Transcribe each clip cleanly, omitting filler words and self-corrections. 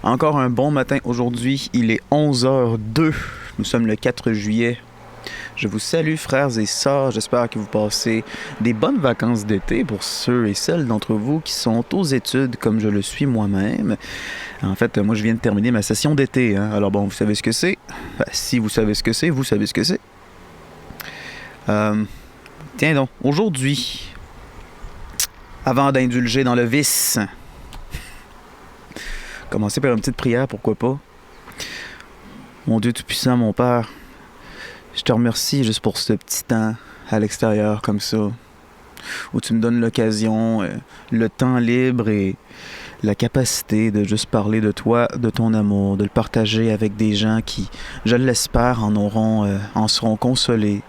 Encore un bon matin aujourd'hui, il est 11h02. Nous sommes le 4 juillet. Je vous salue frères et sœurs, j'espère que vous passez des bonnes vacances d'été pour ceux et celles d'entre vous qui sont aux études comme je le suis moi-même. En fait, moi je viens de terminer ma session d'été, hein. Alors bon, vous savez ce que c'est? Si vous savez ce que c'est, vous savez ce que c'est. Tiens donc, aujourd'hui, avant d'indulger dans le vice, commencer par une petite prière, pourquoi pas? Mon Dieu Tout-Puissant, mon Père, je te remercie juste pour ce petit temps à l'extérieur comme ça, où tu me donnes l'occasion, le temps libre et la capacité de juste parler de toi, de ton amour, de le partager avec des gens qui, je l'espère, en seront consolés.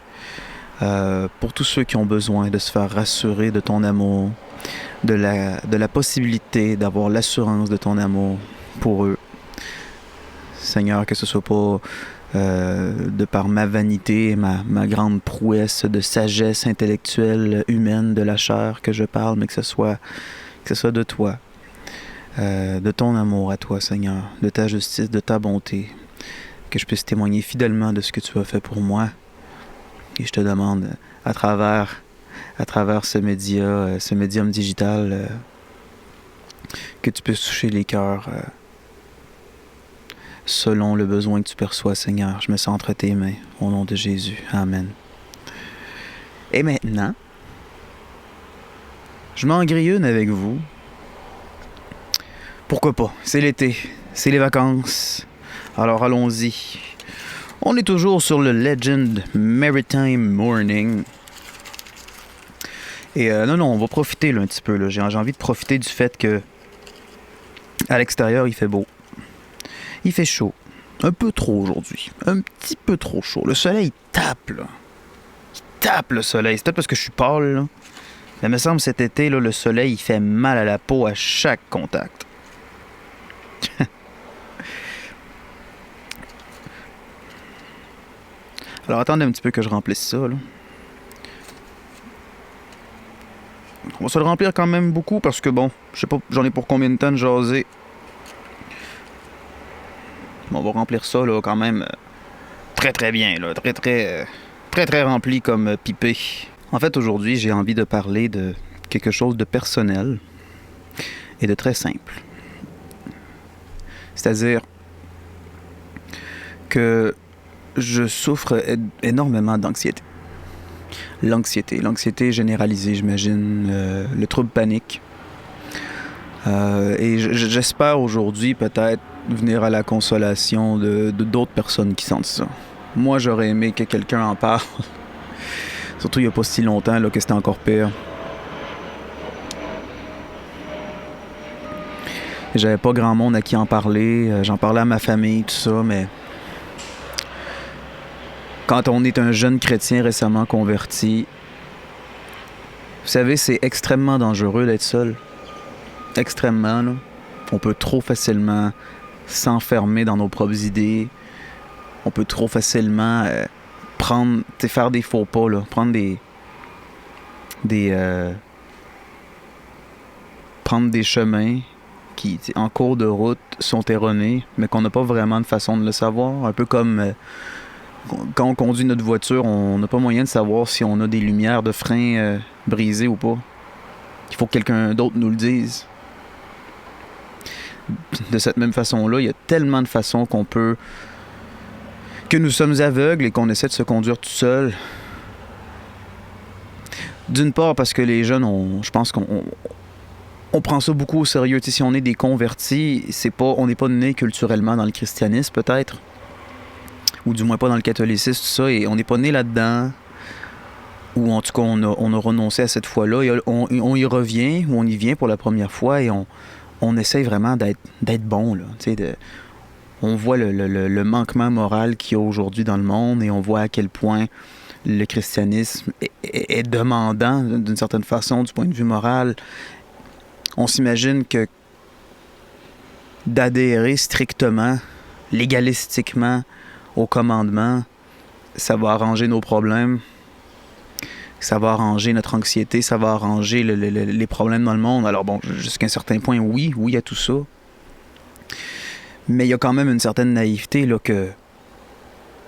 Pour tous ceux qui ont besoin de se faire rassurer de ton amour, de la possibilité d'avoir l'assurance de ton amour pour eux. Seigneur, que ce soit pas de par ma vanité, ma grande prouesse de sagesse intellectuelle humaine de la chair que je parle, mais que ce soit de toi, de ton amour à toi, Seigneur, de ta justice, de ta bonté, que je puisse témoigner fidèlement de ce que tu as fait pour moi. Et je te demande, à travers ce médium digital, que tu puisses toucher les cœurs selon le besoin que tu perçois, Seigneur. Je me sens entre tes mains, au nom de Jésus. Amen. Et maintenant, je m'en grille une avec vous. Pourquoi pas? C'est l'été, c'est les vacances. Alors allons-y. On est toujours sur le Legend Maritime Morning. Et non, on va profiter là, un petit peu. Là. J'ai envie de profiter du fait que à l'extérieur, il fait beau. Il fait chaud. Un peu trop aujourd'hui. Un petit peu trop chaud. Le soleil tape, là. Il tape, le soleil. C'est peut-être parce que je suis pâle, là. Mais il me semble cet été, là, le soleil, il fait mal à la peau à chaque contact. Alors, attendez un petit peu que je remplisse ça, là. On va se le remplir quand même beaucoup parce que, bon, je sais pas, j'en ai pour combien de temps de jaser. On va remplir ça, là, quand même très, très bien, là. Très rempli comme pipé. En fait, aujourd'hui, j'ai envie de parler de quelque chose de personnel et de très simple. C'est-à-dire que je souffre énormément d'anxiété. L'anxiété généralisée, j'imagine, le trouble panique. Et j'espère aujourd'hui peut-être venir à la consolation de d'autres personnes qui sentent ça. Moi, j'aurais aimé que quelqu'un en parle. Surtout il n'y a pas si longtemps là, que c'était encore pire. J'avais pas grand monde à qui en parler. J'en parlais à ma famille, tout ça, mais quand on est un jeune chrétien récemment converti, vous savez, c'est extrêmement dangereux d'être seul. Extrêmement, là. On peut trop facilement s'enfermer dans nos propres idées. On peut trop facilement faire des faux pas, là. Prendre des chemins qui, en cours de route, sont erronés, mais qu'on n'a pas vraiment de façon de le savoir. Un peu comme quand on conduit notre voiture, on n'a pas moyen de savoir si on a des lumières de frein brisées ou pas. Il faut que quelqu'un d'autre nous le dise. De cette même façon-là, il y a tellement de façons que nous sommes aveugles et qu'on essaie de se conduire tout seul. D'une part parce que les jeunes, je pense qu'on prend ça beaucoup au sérieux. Si on est des convertis, on n'est pas né culturellement dans le christianisme peut-être, ou du moins pas dans le catholicisme, tout ça, et on n'est pas né là-dedans, ou en tout cas on a renoncé à cette foi-là, et on y revient, ou on y vient pour la première fois, et on essaye vraiment d'être bon, là. On voit le manquement moral qu'il y a aujourd'hui dans le monde et on voit à quel point le christianisme est demandant d'une certaine façon du point de vue moral. On s'imagine que d'adhérer strictement, légalistiquement au commandement, ça va arranger nos problèmes, ça va arranger notre anxiété, ça va arranger les problèmes dans le monde. Alors bon, jusqu'à un certain point, oui, à tout ça. Mais il y a quand même une certaine naïveté là,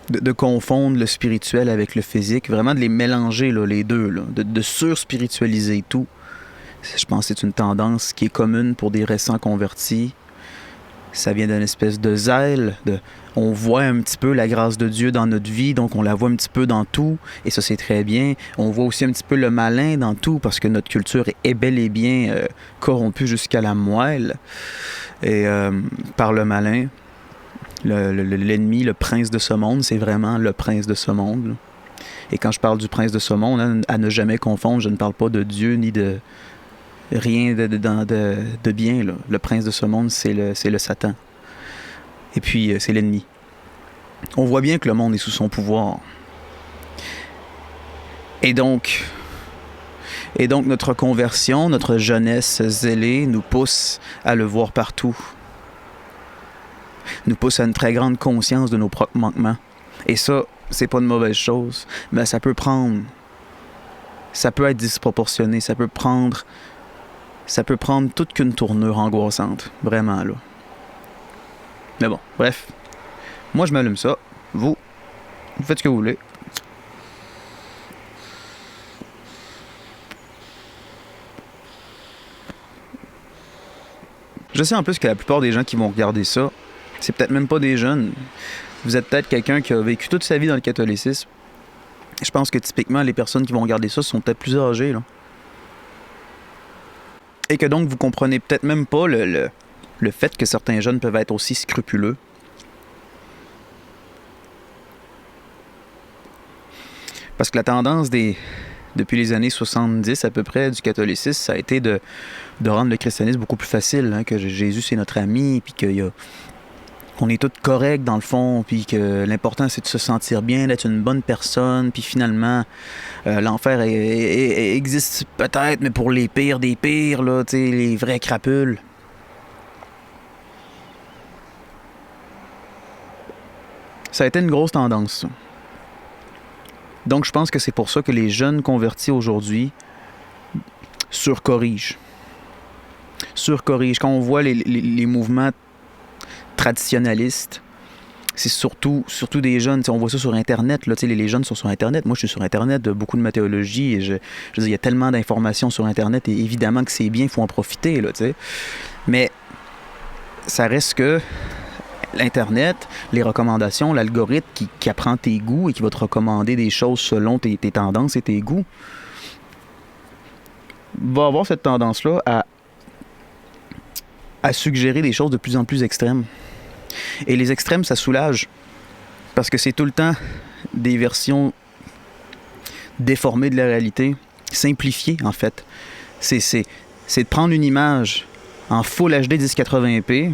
de confondre le spirituel avec le physique, vraiment de les mélanger là, les deux, là, de sur-spiritualiser tout. Je pense que c'est une tendance qui est commune pour des récents convertis. Ça vient d'une espèce de zèle, on voit un petit peu la grâce de Dieu dans notre vie, donc on la voit un petit peu dans tout, et ça c'est très bien. On voit aussi un petit peu le malin dans tout, parce que notre culture est bel et bien corrompue jusqu'à la moelle, et par le malin. L'ennemi, le prince de ce monde, c'est vraiment le prince de ce monde. Là. Et quand je parle du prince de ce monde, hein, à ne jamais confondre, je ne parle pas de Dieu ni de rien de bien. Là. Le prince de ce monde, c'est le Satan. Et puis, c'est l'ennemi. On voit bien que le monde est sous son pouvoir. Et donc notre conversion, notre jeunesse zélée nous pousse à le voir partout. Nous pousse à une très grande conscience de nos propres manquements. Et ça, c'est pas une mauvaise chose, mais ça peut être disproportionné, ça peut prendre toute qu'une tournure angoissante, vraiment, là. Mais bon, bref. Moi, je m'allume ça. Vous faites ce que vous voulez. Je sais en plus que la plupart des gens qui vont regarder ça, c'est peut-être même pas des jeunes. Vous êtes peut-être quelqu'un qui a vécu toute sa vie dans le catholicisme. Je pense que typiquement, les personnes qui vont regarder ça sont peut-être plus âgées, là. Et que donc, vous comprenez peut-être même pas le fait que certains jeunes peuvent être aussi scrupuleux. Parce que la tendance depuis les années 70 à peu près du catholicisme, ça a été de rendre le christianisme beaucoup plus facile, hein, que Jésus c'est notre ami, puis qu'on est tous corrects dans le fond, puis que l'important c'est de se sentir bien, d'être une bonne personne, puis finalement l'enfer existe peut-être, mais pour les pires des pires, là, les vrais crapules. Ça a été une grosse tendance, ça. Donc je pense que c'est pour ça que les jeunes convertis aujourd'hui surcorrigent. Quand on voit les mouvements traditionnalistes, c'est surtout des jeunes. On voit ça sur Internet. Là, les jeunes sont sur Internet. Moi, je suis sur Internet, beaucoup de mathéologie. Et je veux dire, il y a tellement d'informations sur Internet. Et évidemment que c'est bien, il faut en profiter. Là, mais ça reste que l'Internet, les recommandations, l'algorithme qui apprend tes goûts et qui va te recommander des choses selon tes tendances et tes goûts, va avoir cette tendance-là à suggérer des choses de plus en plus extrêmes. Et les extrêmes, ça soulage. Parce que c'est tout le temps des versions déformées de la réalité, simplifiées en fait. C'est de prendre une image en Full HD 1080p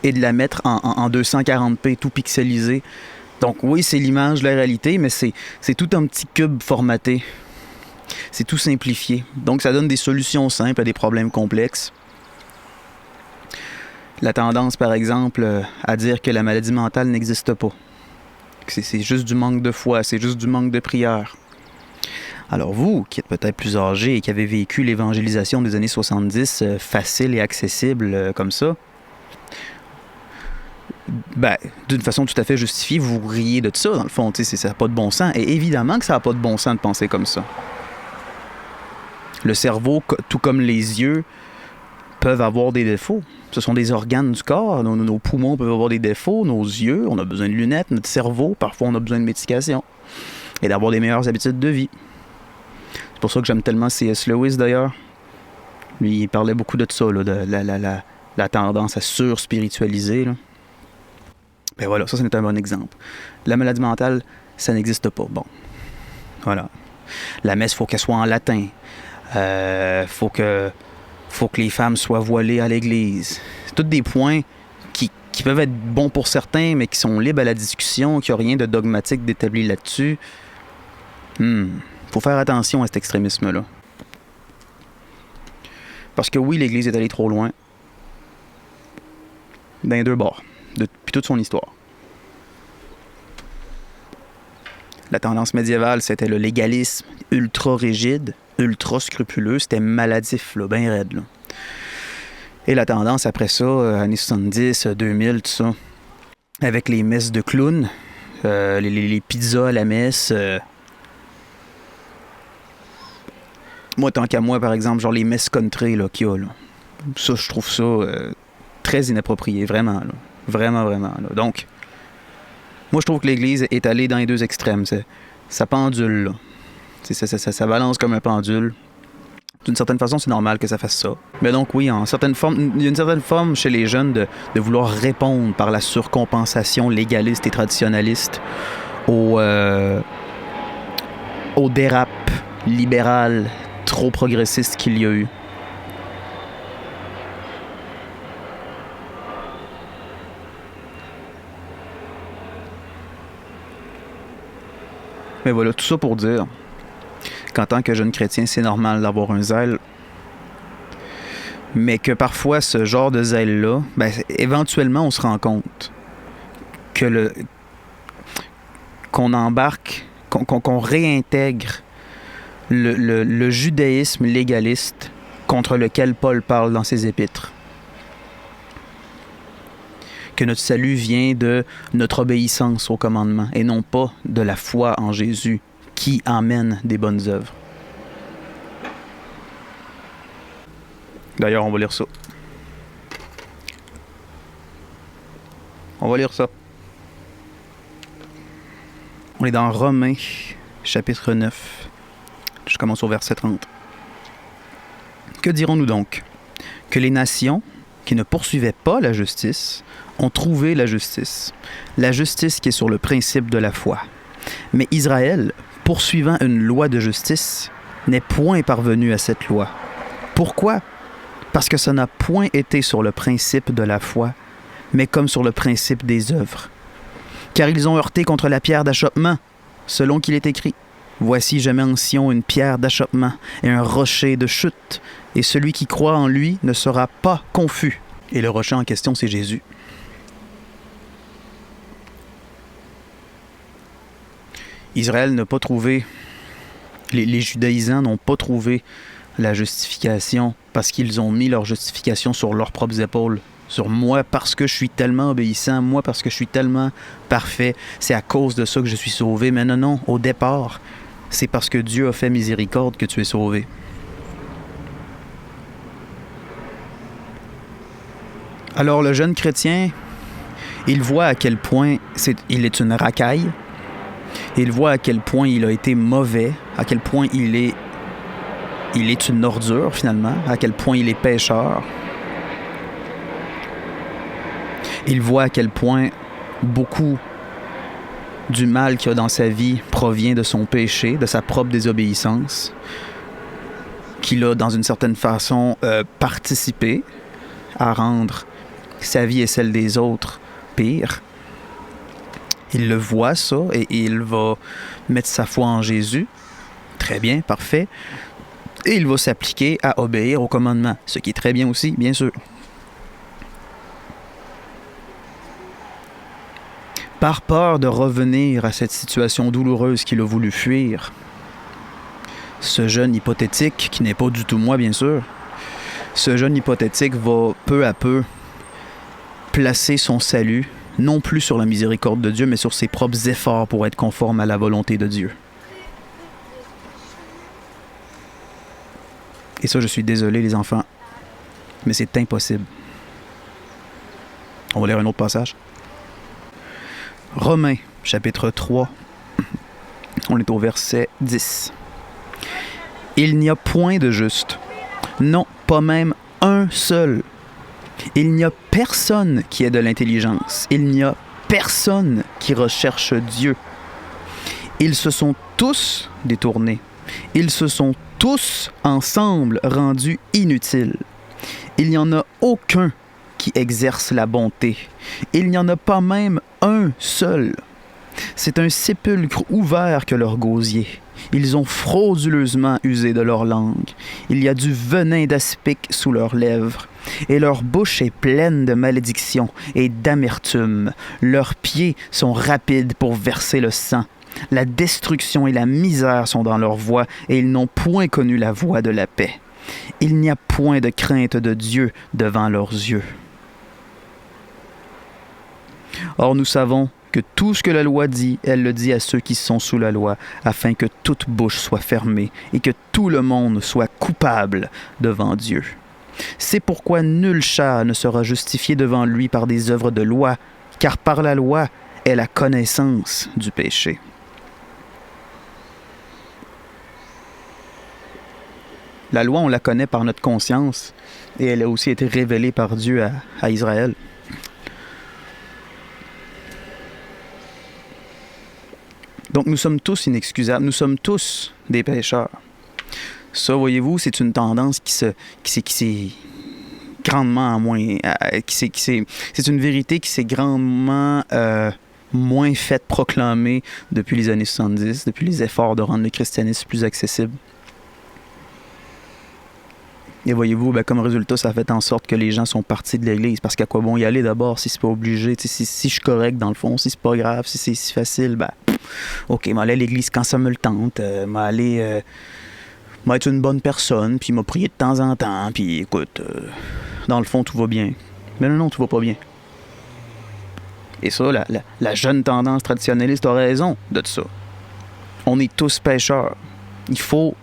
et de la mettre en 240p, tout pixelisé. Donc oui, c'est l'image de la réalité, mais c'est tout un petit cube formaté. C'est tout simplifié. Donc ça donne des solutions simples à des problèmes complexes. La tendance, par exemple, à dire que la maladie mentale n'existe pas. Que c'est juste du manque de foi, c'est juste du manque de prière. Alors vous, qui êtes peut-être plus âgé et qui avez vécu l'évangélisation des années 70 facile et accessible comme ça, d'une façon tout à fait justifiée, vous riez de ça, dans le fond. Ça n'a pas de bon sens. Et évidemment que ça n'a pas de bon sens de penser comme ça. Le cerveau, tout comme les yeux, peuvent avoir des défauts. Ce sont des organes du corps. Nos poumons peuvent avoir des défauts. Nos yeux, on a besoin de lunettes. Notre cerveau, parfois, on a besoin de médication. Et d'avoir des meilleures habitudes de vie. C'est pour ça que j'aime tellement C.S. Lewis, d'ailleurs. Lui, il parlait beaucoup de ça, là, de la tendance à sur-spiritualiser. Là. Ben voilà, ça, c'est un bon exemple. La maladie mentale, ça n'existe pas. Bon, voilà. La messe, il faut qu'elle soit en latin. Faut que les femmes soient voilées à l'église. C'est tous des points qui peuvent être bons pour certains, mais qui sont libres à la discussion, qu'il n'y a rien de dogmatique d'établi là-dessus. Faut faire attention à cet extrémisme-là. Parce que oui, l'Église est allée trop loin. D'un deux bords. Depuis toute son histoire. La tendance médiévale, c'était le légalisme ultra rigide, ultra scrupuleux. C'était maladif, là, bien raide. Là. Et la tendance après ça, années 70, 2000, tout ça, avec les messes de clowns, les pizzas à la messe. Moi, tant qu'à moi, par exemple, genre les messes country là, qu'il y a, là. Ça, je trouve ça très inapproprié, vraiment. Là. Vraiment, vraiment. Là. Donc, moi, je trouve que l'Église est allée dans les deux extrêmes. Ça pendule, là. Ça balance comme un pendule. D'une certaine façon, c'est normal que ça fasse ça. Mais donc, oui, il y a une certaine forme chez les jeunes de vouloir répondre par la surcompensation légaliste et traditionnaliste au dérap libéral trop progressiste qu'il y a eu. Mais voilà, tout ça pour dire qu'en tant que jeune chrétien, c'est normal d'avoir un zèle, mais que parfois, ce genre de zèle-là, ben, éventuellement, on se rend compte que qu'on embarque, qu'on réintègre le judaïsme légaliste contre lequel Paul parle dans ses épîtres. Que notre salut vient de notre obéissance au commandement et non pas de la foi en Jésus qui emmène des bonnes œuvres. D'ailleurs, on va lire ça. On va lire ça. On est dans Romains, chapitre 9. Je commence au verset 30. Que dirons-nous donc? Que les nations qui ne poursuivaient pas la justice ont trouvé la justice qui est sur le principe de la foi. Mais Israël, poursuivant une loi de justice, n'est point parvenu à cette loi. Pourquoi? Parce que ça n'a point été sur le principe de la foi, mais comme sur le principe des œuvres. Car ils ont heurté contre la pierre d'achoppement, selon qu'il est écrit. Voici, je mets en Sion une pierre d'achoppement et un rocher de chute, et celui qui croit en lui ne sera pas confus. Et le rocher en question, c'est Jésus. Israël n'a pas trouvé, les judaïsants n'ont pas trouvé la justification parce qu'ils ont mis leur justification sur leurs propres épaules. Sur moi parce que je suis tellement obéissant, moi parce que je suis tellement parfait, c'est à cause de ça que je suis sauvé. Mais non, au départ, c'est parce que Dieu a fait miséricorde que tu es sauvé. Alors le jeune chrétien, il voit à quel point il est une racaille, il voit à quel point il a été mauvais, à quel point il est une ordure finalement, à quel point il est pécheur. Il voit à quel point beaucoup du mal qu'il y a dans sa vie provient de son péché, de sa propre désobéissance, qu'il a dans une certaine façon participé à rendre sa vie et celle des autres pire. Il le voit ça et il va mettre sa foi en Jésus. Très bien, parfait. Et il va s'appliquer à obéir au commandement, ce qui est très bien aussi, bien sûr. Par peur de revenir à cette situation douloureuse qu'il a voulu fuir, ce jeune hypothétique, qui n'est pas du tout moi bien sûr, ce jeune hypothétique va peu à peu placer son salut, non plus sur la miséricorde de Dieu, mais sur ses propres efforts pour être conforme à la volonté de Dieu. Et ça, je suis désolé les enfants, mais c'est impossible. On va lire un autre passage. Romains, chapitre 3, on est au verset 10. Il n'y a point de juste, non, pas même un seul. Il n'y a personne qui ait de l'intelligence. Il n'y a personne qui recherche Dieu. Ils se sont tous détournés. Ils se sont tous ensemble rendus inutiles. Il n'y en a aucun qui exerce la bonté. Il n'y en a pas même un seul. C'est un sépulcre ouvert que leur gosier. Ils ont frauduleusement usé de leur langue. Il y a du venin d'aspic sous leurs lèvres. Et leur bouche est pleine de malédiction et d'amertume. Leurs pieds sont rapides pour verser le sang. La destruction et la misère sont dans leur voie, et ils n'ont point connu la voie de la paix. Il n'y a point de crainte de Dieu devant leurs yeux. Or nous savons que tout ce que la loi dit, elle le dit à ceux qui sont sous la loi, afin que toute bouche soit fermée et que tout le monde soit coupable devant Dieu. C'est pourquoi nul chair ne sera justifié devant lui par des œuvres de loi, car par la loi est la connaissance du péché. La loi, on la connaît par notre conscience, et elle a aussi été révélée par Dieu à Israël. Donc nous sommes tous inexcusables, nous sommes tous des pécheurs. Ça, voyez-vous, c'est une tendance qui s'est grandement c'est une vérité qui s'est grandement moins faite proclamer depuis les années 70, depuis les efforts de rendre le christianisme plus accessible. Et voyez-vous, comme résultat, ça a fait en sorte que les gens sont partis de l'Église. Parce qu'à quoi bon y aller d'abord si c'est pas obligé? Si je suis correct dans le fond, si c'est pas grave, si c'est si facile, OK, m'aller à l'Église quand ça me le tente, m'aller être une bonne personne, puis m'a prier de temps en temps, puis écoute, dans le fond, tout va bien. Mais non, tout va pas bien. Et ça, la jeune tendance traditionnaliste a raison de ça. On est tous pécheurs. Il faut...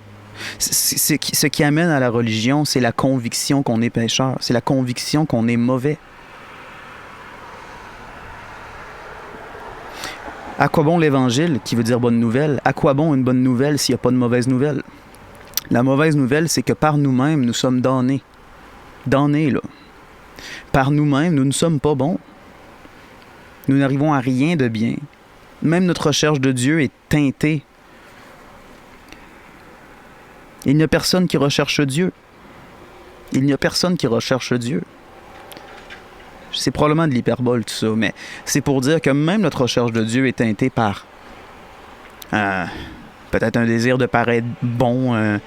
Ce qui amène à la religion, c'est la conviction qu'on est pécheur. C'est la conviction qu'on est mauvais. À quoi bon l'Évangile, qui veut dire bonne nouvelle? À quoi bon une bonne nouvelle s'il n'y a pas de mauvaise nouvelle? La mauvaise nouvelle, c'est que par nous-mêmes, nous sommes damnés. Damnés, là. Par nous-mêmes, nous ne sommes pas bons. Nous n'arrivons à rien de bien. Même notre recherche de Dieu est teintée. Il n'y a personne qui recherche Dieu. Il n'y a personne qui recherche Dieu. C'est probablement de l'hyperbole, tout ça, mais c'est pour dire que même notre recherche de Dieu est teintée par peut-être un désir de paraître bon,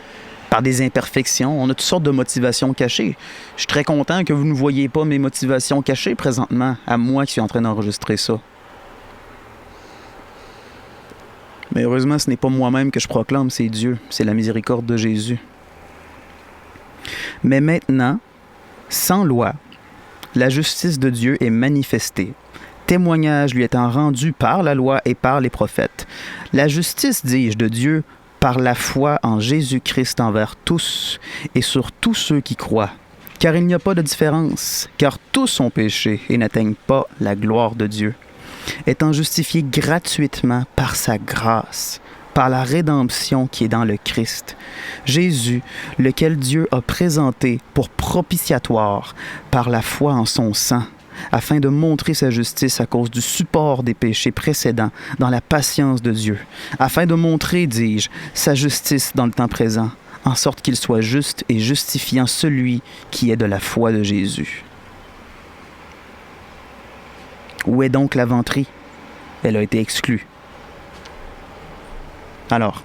par des imperfections. On a toutes sortes de motivations cachées. Je suis très content que vous ne voyiez pas mes motivations cachées présentement, à moi qui suis en train d'enregistrer ça. Mais heureusement, ce n'est pas moi-même que je proclame, c'est Dieu. C'est la miséricorde de Jésus. Mais maintenant, sans loi, la justice de Dieu est manifestée, témoignage lui étant rendu par la loi et par les prophètes. La justice, dis-je, de Dieu par la foi en Jésus-Christ envers tous et sur tous ceux qui croient. Car il n'y a pas de différence, car tous ont péché et n'atteignent pas la gloire de Dieu, étant justifiés gratuitement par sa grâce, par la rédemption qui est dans le Christ, Jésus, lequel Dieu a présenté pour propitiatoire par la foi en son sang, afin de montrer sa justice à cause du support des péchés précédents dans la patience de Dieu, afin de montrer, dis-je, sa justice dans le temps présent, en sorte qu'il soit juste et justifiant celui qui est de la foi de Jésus. Où est donc la vanterie? Elle a été exclue. Alors,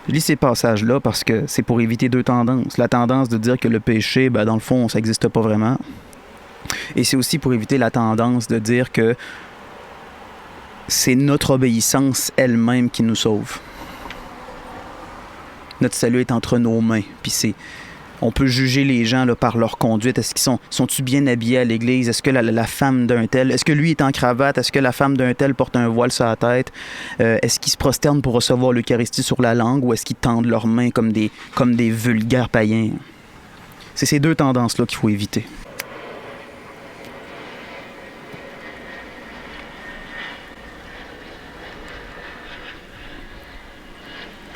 je lis ces passages-là parce que c'est pour éviter deux tendances. La tendance de dire que le péché, dans le fond, ça n'existe pas vraiment. Et c'est aussi pour éviter la tendance de dire que c'est notre obéissance elle-même qui nous sauve. Notre salut est entre nos mains. Puis on peut juger les gens là, par leur conduite. Est-ce qu'ils sont-ils bien habillés à l'église? Est-ce que la femme d'un tel, est-ce que lui est en cravate? Est-ce que la femme d'un tel porte un voile sur la tête? Est-ce qu'ils se prosternent pour recevoir l'Eucharistie sur la langue ou est-ce qu'ils tendent leurs mains comme des vulgaires païens? C'est ces deux tendances-là qu'il faut éviter.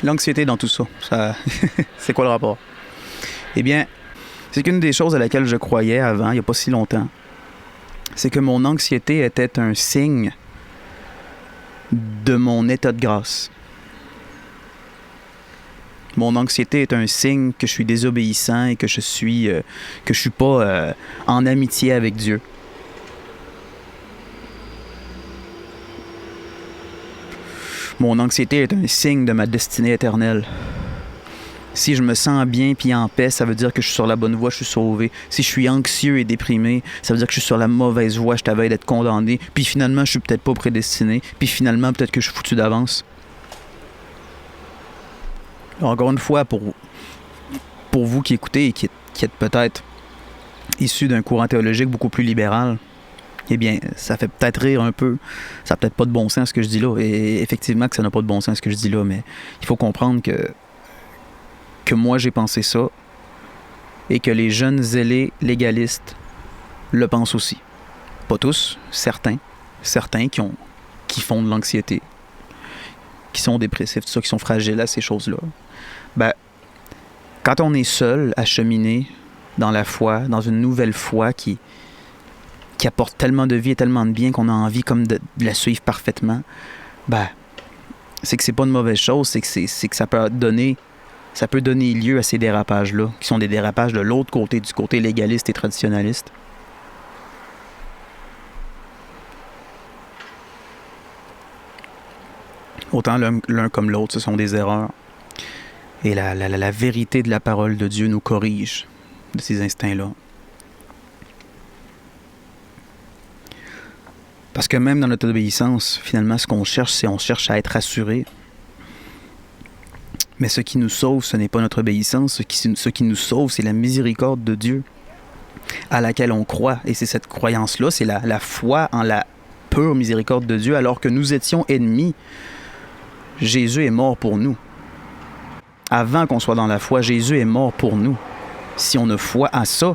L'anxiété dans tout ça, c'est quoi le rapport? Eh bien, c'est qu'une des choses à laquelle je croyais avant, il n'y a pas si longtemps, c'est que mon anxiété était un signe de mon état de grâce. Mon anxiété est un signe que je suis désobéissant et que je suis pas en amitié avec Dieu. Mon anxiété est un signe de ma destinée éternelle. Si je me sens bien puis en paix, ça veut dire que je suis sur la bonne voie, je suis sauvé. Si je suis anxieux et déprimé, ça veut dire que je suis sur la mauvaise voie, je t'avais d'être condamné. Puis finalement, je suis peut-être pas prédestiné. Puis finalement, peut-être que je suis foutu d'avance. Encore une fois, pour vous qui écoutez et qui êtes peut-être issus d'un courant théologique beaucoup plus libéral, eh bien, ça fait peut-être rire un peu. Ça n'a peut-être pas de bon sens ce que je dis là. Et effectivement que ça n'a pas de bon sens ce que je dis là, mais il faut comprendre que moi j'ai pensé ça et que les jeunes zélés légalistes le pensent aussi. Pas tous, certains qui font de l'anxiété, qui sont dépressifs, tout ça, qui sont fragiles à ces choses-là. Ben, quand on est seul à cheminer dans la foi, dans une nouvelle foi qui apporte tellement de vie et tellement de bien qu'on a envie comme de la suivre parfaitement, ben, c'est que c'est pas une mauvaise chose, c'est que ça peut donner lieu à ces dérapages-là, qui sont des dérapages de l'autre côté, du côté légaliste et traditionnaliste. Autant l'un comme l'autre, ce sont des erreurs. Et la vérité de la parole de Dieu nous corrige de ces instincts-là. Parce que même dans notre obéissance, finalement, ce qu'on cherche, c'est on cherche à être rassuré. Mais ce qui nous sauve, ce n'est pas notre obéissance. Ce qui nous sauve, c'est la miséricorde de Dieu à laquelle on croit. Et c'est cette croyance-là, c'est la foi en la pure miséricorde de Dieu. Alors que nous étions ennemis, Jésus est mort pour nous. Avant qu'on soit dans la foi, Jésus est mort pour nous. Si on a foi à ça,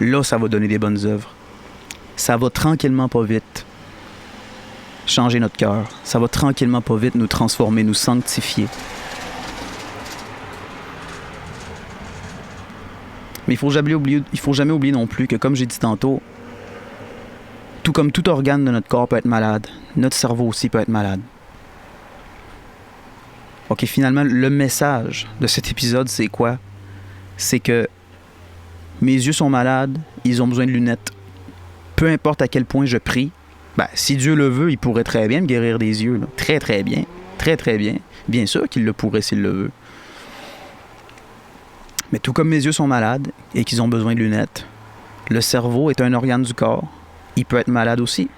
là, ça va donner des bonnes œuvres. Ça va tranquillement, pas vite, changer notre cœur. Ça va tranquillement, pas vite, nous transformer, nous sanctifier. Mais il faut jamais oublier non plus que, comme j'ai dit tantôt, tout comme tout organe de notre corps peut être malade, notre cerveau aussi peut être malade. OK, finalement, le message de cet épisode, c'est quoi? C'est que mes yeux sont malades, ils ont besoin de lunettes. Peu importe à quel point je prie, ben, si Dieu le veut, il pourrait très bien me guérir des yeux. Là. Très, très bien. Très, très bien. Bien sûr qu'il le pourrait s'il le veut. Mais tout comme mes yeux sont malades et qu'ils ont besoin de lunettes, le cerveau est un organe du corps. Il peut être malade aussi.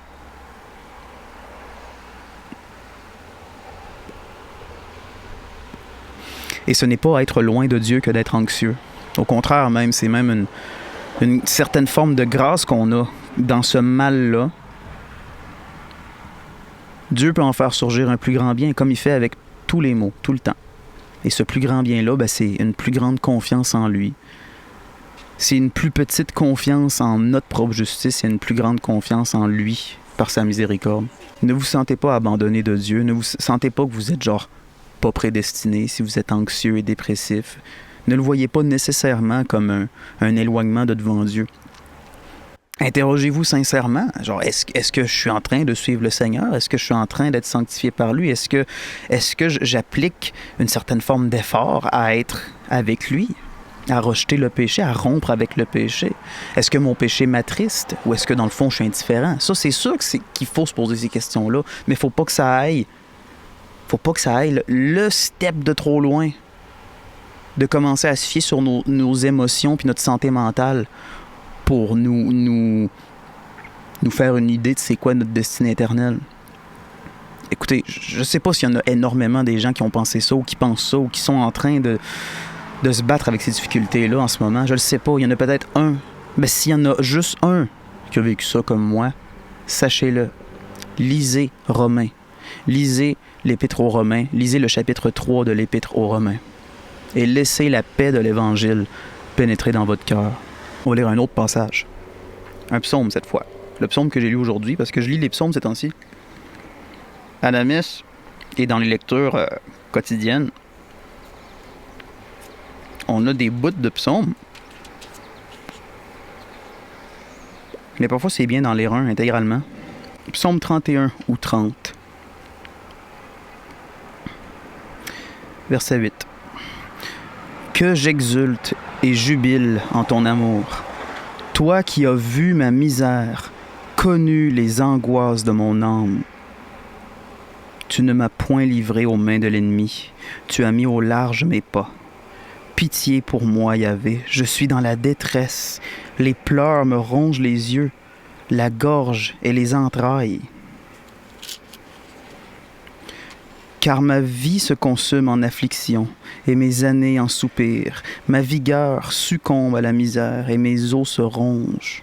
Et ce n'est pas être loin de Dieu que d'être anxieux. Au contraire, même, c'est même une certaine forme de grâce qu'on a dans ce mal-là. Dieu peut en faire surgir un plus grand bien, comme il fait avec tous les maux, tout le temps. Et ce plus grand bien-là, ben, c'est une plus grande confiance en lui. C'est une plus petite confiance en notre propre justice et une plus grande confiance en lui, par sa miséricorde. Ne vous sentez pas abandonné de Dieu, ne vous sentez pas que vous êtes genre pas prédestiné si vous êtes anxieux et dépressif. Ne le voyez pas nécessairement comme un éloignement de devant Dieu. Interrogez-vous sincèrement, genre, est-ce que je suis en train de suivre le Seigneur? Est-ce que je suis en train d'être sanctifié par lui? Est-ce que j'applique une certaine forme d'effort à être avec lui? À rejeter le péché, à rompre avec le péché? Est-ce que mon péché m'attriste? Ou est-ce que dans le fond, je suis indifférent? Ça, c'est sûr qu'il faut se poser ces questions-là, mais il ne faut pas que ça aille le step de trop loin, de commencer à se fier sur nos émotions puis notre santé mentale pour nous faire une idée de c'est quoi notre destinée éternelle. Écoutez, je ne sais pas s'il y en a énormément des gens qui ont pensé ça ou qui pensent ça ou qui sont en train de se battre avec ces difficultés-là en ce moment. Je le sais pas. Il y en a peut-être un. Mais s'il y en a juste un qui a vécu ça comme moi, sachez-le. Lisez Romains. Lisez l'Épître aux Romains. Lisez le chapitre 3 de l'Épître aux Romains. Et laissez la paix de l'Évangile pénétrer dans votre cœur. On va lire un autre passage. Un psaume cette fois. Le psaume que j'ai lu aujourd'hui, parce que je lis les psaumes ces temps-ci. À la messe et dans les lectures quotidiennes, on a des bouts de psaumes. Mais parfois, c'est bien d'en lire un intégralement. Psaume 31 ou 30. Verset 8. Que j'exulte et jubile en ton amour. Toi qui as vu ma misère, connu les angoisses de mon âme. Tu ne m'as point livré aux mains de l'ennemi. Tu as mis au large mes pas. pitié pour moi, Yahvé. Je suis dans la détresse. Les pleurs me rongent les yeux, la gorge et les entrailles. Car ma vie se consume en affliction et mes années en soupir. Ma vigueur succombe à la misère et mes os se rongent.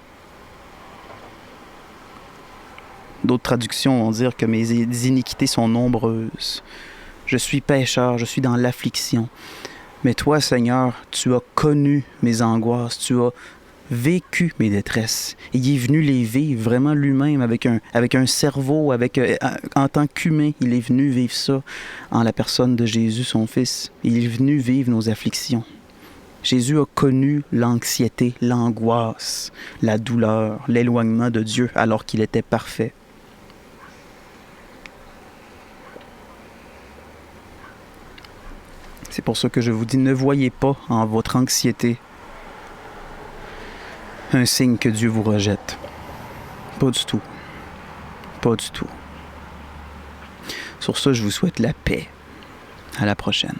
D'autres traductions vont dire que mes iniquités sont nombreuses. Je suis pécheur, je suis dans l'affliction. Mais toi, Seigneur, tu as connu mes angoisses, tu as vécu mes détresses. Il est venu les vivre, vraiment lui-même, avec un cerveau, en tant qu'humain. Il est venu vivre ça en la personne de Jésus, son Fils. Il est venu vivre nos afflictions. Jésus a connu l'anxiété, l'angoisse, la douleur, l'éloignement de Dieu alors qu'il était parfait. C'est pour ça que je vous dis, ne voyez pas en votre anxiété un signe que Dieu vous rejette. Pas du tout. Pas du tout. Sur ça, je vous souhaite la paix. À la prochaine.